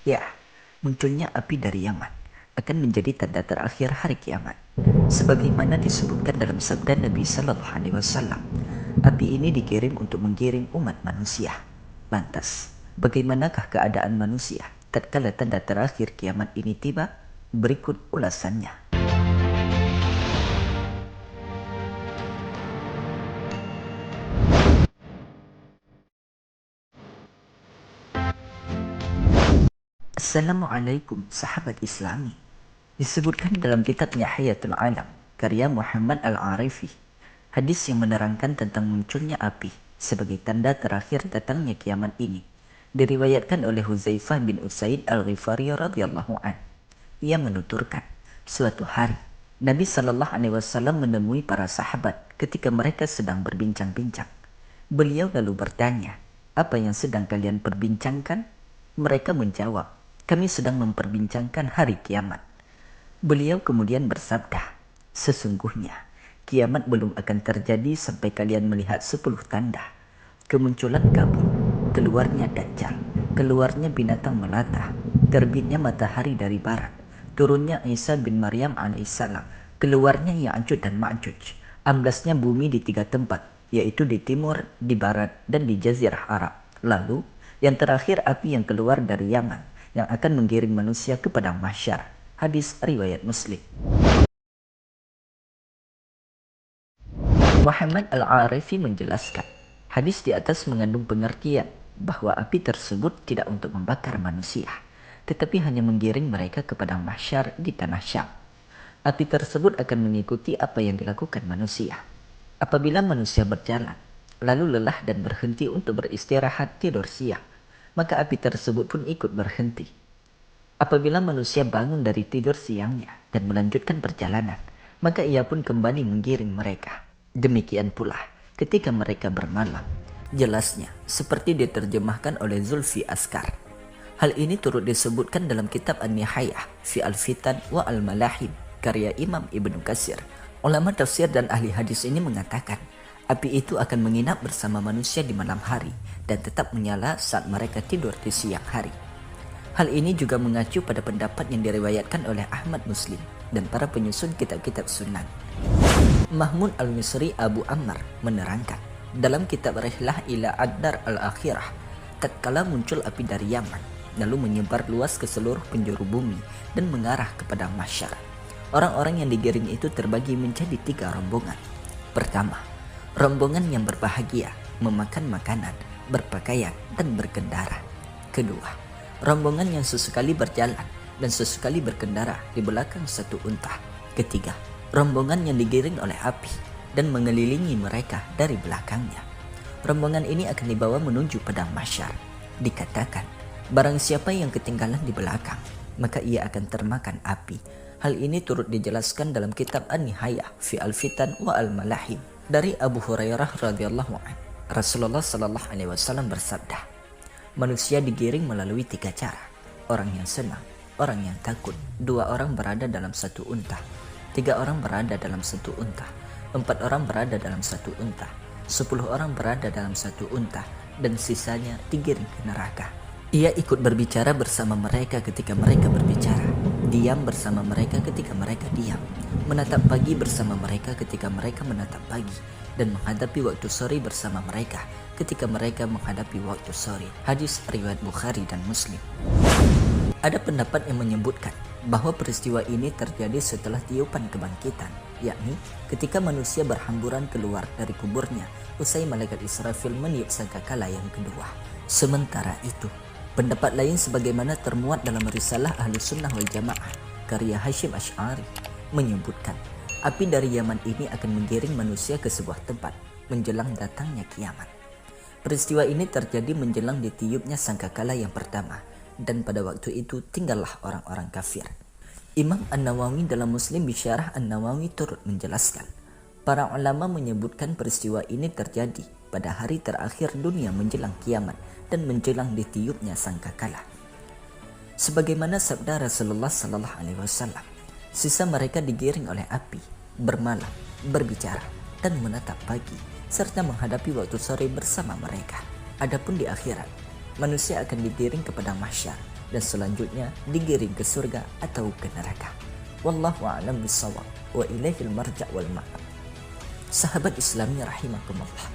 Ya, munculnya api dari Yaman akan menjadi tanda terakhir hari kiamat. Sebagaimana disebutkan dalam sabda Nabi Sallallahu Alaihi Wasallam, api ini dikirim untuk menggiring umat manusia. Lantas, bagaimanakah keadaan manusia tatkala tanda terakhir kiamat ini tiba? Berikut ulasannya. Assalamualaikum sahabat Islami. Disebutkan dalam kitabnya Hayatul Alam, karya Muhammad Al-Arifi, hadis yang menerangkan tentang munculnya api sebagai tanda terakhir datangnya kiamat ini diriwayatkan oleh Huzaifah bin Usaid Al-Ghifari radhiyallahu an. Ia menuturkan, suatu hari Nabi Shallallahu Alaihi Wasallam menemui para sahabat ketika mereka sedang berbincang-bincang. Beliau lalu bertanya, apa yang sedang kalian perbincangkan? Mereka menjawab, kami sedang memperbincangkan hari kiamat. Beliau kemudian bersabda, sesungguhnya kiamat belum akan terjadi sampai kalian melihat 10 tanda. Kemunculan kabut, keluarnya Dajjal, keluarnya binatang melata, terbitnya matahari dari barat, turunnya Isa bin Maryam alaihissalam, keluarnya Ya'juj dan Ma'juj, amblasnya bumi di 3 tempat, yaitu di timur, di barat, dan di Jazirah Arab. Lalu, yang terakhir api yang keluar dari Yaman, yang akan menggiring manusia ke padang mahsyar. Hadis riwayat Muslim. Muhammad Al-Arifi menjelaskan, hadis di atas mengandung pengertian bahwa api tersebut tidak untuk membakar manusia, tetapi hanya menggiring mereka ke padang mahsyar di tanah Syam. Api tersebut akan mengikuti apa yang dilakukan manusia. Apabila manusia berjalan, lalu lelah dan berhenti untuk beristirahat tidur siang, maka api tersebut pun ikut berhenti. Apabila manusia bangun dari tidur siangnya dan melanjutkan perjalanan, maka ia pun kembali menggiring mereka. Demikian pula ketika mereka bermalam. Jelasnya seperti diterjemahkan oleh Zulfi Askar. Hal ini turut disebutkan dalam kitab An-Nihayah fi Al-Fitan wa Al-Malahim karya Imam Ibnu Katsir. Ulama tafsir dan ahli hadis ini mengatakan, api itu akan menginap bersama manusia di malam hari dan tetap menyala saat mereka tidur di siang hari. Hal ini juga mengacu pada pendapat yang diriwayatkan oleh Ahmad Muslim dan para penyusun kitab-kitab sunan. Mahmud Al-Misri Abu Ammar menerangkan dalam kitab Rihlah ila Ad-Dar Al-Akhirah, tatkala muncul api dari Yaman, lalu menyebar luas ke seluruh penjuru bumi dan mengarah kepada mahsyar. Orang-orang yang digiring itu terbagi menjadi 3 rombongan. Pertama, rombongan yang berbahagia, memakan makanan, berpakaian, dan berkendara. Kedua, rombongan yang sesekali berjalan dan sesekali berkendara di belakang satu unta. Ketiga, rombongan yang digiring oleh api dan mengelilingi mereka dari belakangnya. Rombongan ini akan dibawa menuju padang mahsyar. Dikatakan, barang siapa yang ketinggalan di belakang, maka ia akan termakan api. Hal ini turut dijelaskan dalam kitab An-Nihayah fi Al-Fitan wa Al-Malahim dari Abu Hurairah radhiyallahu anhu. Rasulullah sallallahu alaihi wasallam bersabda, manusia digiring melalui 3 cara. Orang yang senang, orang yang takut, 2 orang berada dalam satu unta, 3 orang berada dalam satu unta, 4 orang berada dalam satu unta, 10 orang berada dalam satu unta, dan sisanya digiring ke neraka. Ia ikut berbicara bersama mereka ketika mereka berbicara, diam bersama mereka ketika mereka diam, menatap pagi bersama mereka ketika mereka menatap pagi, dan menghadapi waktu sore bersama mereka ketika mereka menghadapi waktu sore. Hadis riwayat Bukhari dan Muslim. Ada pendapat yang menyebutkan bahwa peristiwa ini terjadi setelah tiupan kebangkitan, yakni ketika manusia berhamburan keluar dari kuburnya usai malaikat Israfil meniup sangkakala yang kedua. Sementara itu, pendapat lain sebagaimana termuat dalam risalah Ahlus Sunnah wal Jamaah karya Hashim Asy'ari menyebutkan api dari Yaman ini akan menggiring manusia ke sebuah tempat menjelang datangnya kiamat. Peristiwa ini terjadi menjelang ditiupnya sangkakala yang pertama, dan pada waktu itu tinggallah orang-orang kafir. Imam An-Nawawi dalam Muslim Bisyarah An-Nawawi turut menjelaskan, para ulama menyebutkan peristiwa ini terjadi pada hari terakhir dunia menjelang kiamat dan menjelang ditiupnya sangkakala. Sebagaimana sabda Rasulullah sallallahu alaihi wasallam, sisa mereka digiring oleh api, bermalam, berbicara, dan menatap pagi, serta menghadapi waktu sore bersama mereka. Adapun di akhirat, manusia akan digiring ke padang mahsyar dan selanjutnya digiring ke surga atau ke neraka. Wallahu a'lam bishawab wa ilaihil marja' wal ma'ab. Sahabat Islami rahimakumullah.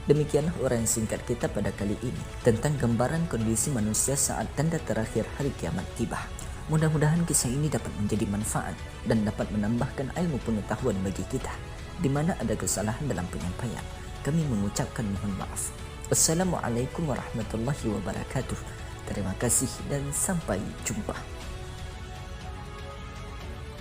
Demikianlah uraian singkat kita pada kali ini tentang gambaran kondisi manusia saat tanda terakhir hari kiamat tiba. Mudah-mudahan kisah ini dapat menjadi manfaat dan dapat menambahkan ilmu pengetahuan bagi kita. Di mana ada kesalahan dalam penyampaian, kami mengucapkan mohon maaf. Wassalamualaikum warahmatullahi wabarakatuh. Terima kasih dan sampai jumpa.